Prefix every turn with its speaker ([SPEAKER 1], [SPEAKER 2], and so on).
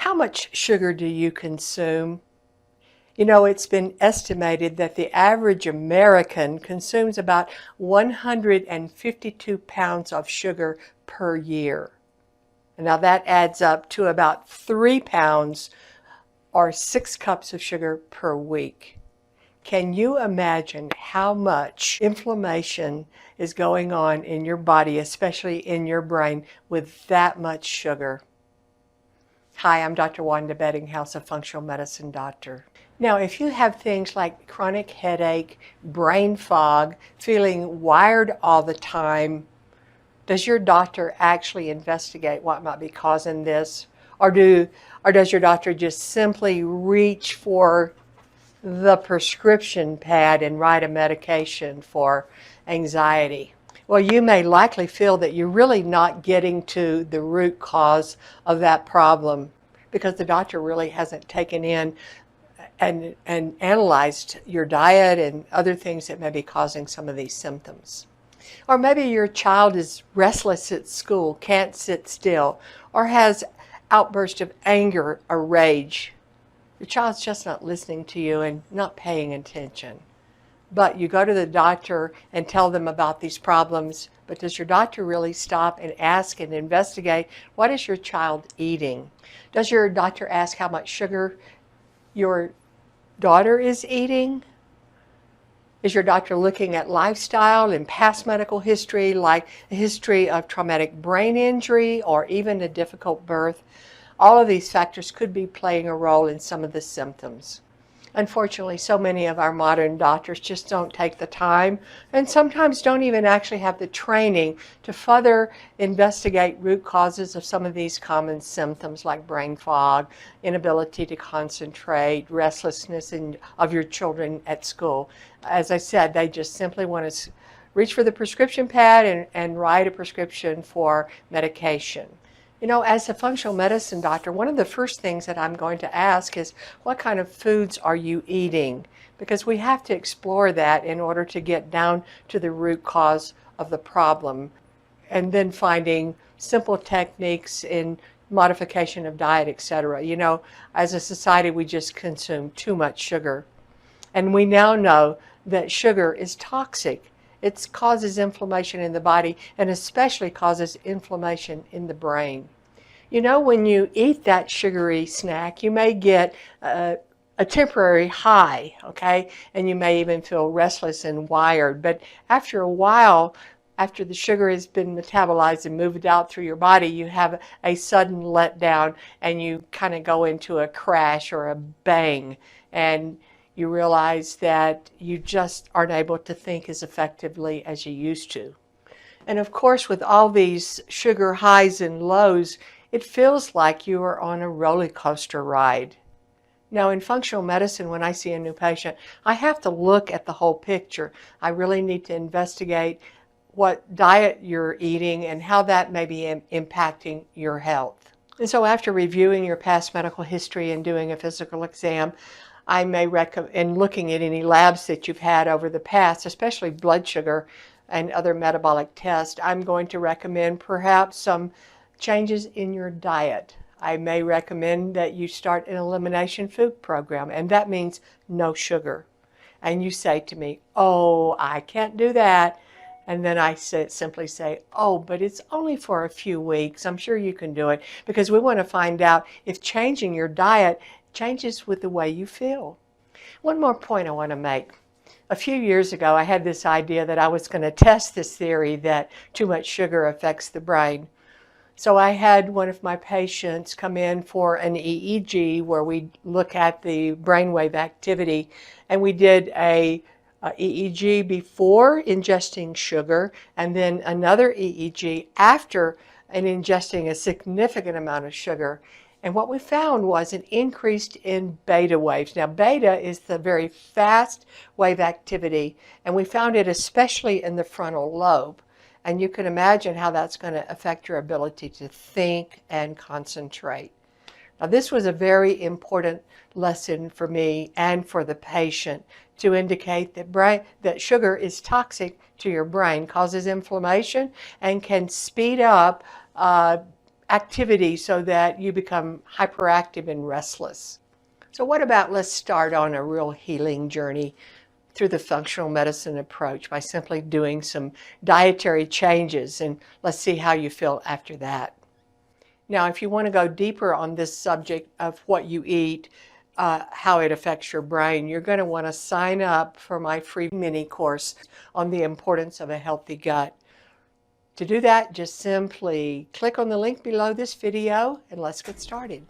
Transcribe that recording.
[SPEAKER 1] How much sugar do you consume? You know, it's been estimated that the average American consumes about 152 pounds of sugar per year. Now that adds up to about 3 pounds or 6 cups of sugar per week. Can you imagine how much inflammation is going on in your body, especially in your brain, with that much sugar? Hi, I'm Dr. Wanda Beddinghouse, a functional medicine doctor. Now, if you have things like chronic headache, brain fog, feeling wired all the time, does your doctor actually investigate what might be causing this? Or does your doctor just simply reach for the prescription pad and write a medication for anxiety? Well, you may likely feel that you're really not getting to the root cause of that problem because the doctor really hasn't taken in and analyzed your diet and other things that may be causing some of these symptoms. Or maybe your child is restless at school, can't sit still, or has outbursts of anger or rage. Your child's just not listening to you and not paying attention. But you go to the doctor and tell them about these problems, but does your doctor really stop and ask and investigate what is your child eating? Does your doctor ask how much sugar your daughter is eating? Is your doctor looking at lifestyle and past medical history, like a history of traumatic brain injury or even a difficult birth? All of these factors could be playing a role in some of the symptoms. Unfortunately, so many of our modern doctors just don't take the time and sometimes don't even actually have the training to further investigate root causes of some of these common symptoms like brain fog, inability to concentrate, restlessness of your children at school. As I said, they just simply want to reach for the prescription pad and write a prescription for medication. You know, as a functional medicine doctor, one of the first things that I'm going to ask is, what kind of foods are you eating? Because we have to explore that in order to get down to the root cause of the problem. And then finding simple techniques in modification of diet, etc. You know, as a society, we just consume too much sugar. And we now know that sugar is toxic. It causes inflammation in the body and especially causes inflammation in the brain. You know, when you eat that sugary snack, you may get a temporary high, okay? And you may even feel restless and wired. But after a while, after the sugar has been metabolized and moved out through your body, you have a sudden letdown and you kind of go into a crash or a bang. And you realize that you just aren't able to think as effectively as you used to. And of course, with all these sugar highs and lows, it feels like you are on a roller coaster ride. Now, in functional medicine, when I see a new patient, I have to look at the whole picture. I really need to investigate what diet you're eating and how that may be impacting your health. And so after reviewing your past medical history and doing a physical exam, I may recommend, and looking at any labs that you've had over the past, especially blood sugar and other metabolic tests, I'm going to recommend perhaps some changes in your diet. I may recommend that you start an elimination food program, and that means no sugar. And you say to me, "Oh, I can't do that." And then I simply say, "Oh, but it's only for a few weeks. I'm sure you can do it," because we want to find out if changing your diet changes with the way you feel. One more point I want to make. A few years ago, I had this idea that I was going to test this theory that too much sugar affects the brain. So I had one of my patients come in for an EEG where we look at the brainwave activity, and we did a EEG before ingesting sugar and then another EEG after ingesting a significant amount of sugar. And what we found was an increase in beta waves. Now, beta is the very fast wave activity, and we found it especially in the frontal lobe. And you can imagine how that's going to affect your ability to think and concentrate. Now, this was a very important lesson for me and for the patient to indicate that sugar is toxic to your brain, causes inflammation, and can speed up activity so that you become hyperactive and restless. So what about let's start on a real healing journey through the functional medicine approach by simply doing some dietary changes, and let's see how you feel after that. Now, if you want to go deeper on this subject of what you eat, how it affects your brain, you're going to want to sign up for my free mini course on the importance of a healthy gut. To do that, just simply click on the link below this video and let's get started.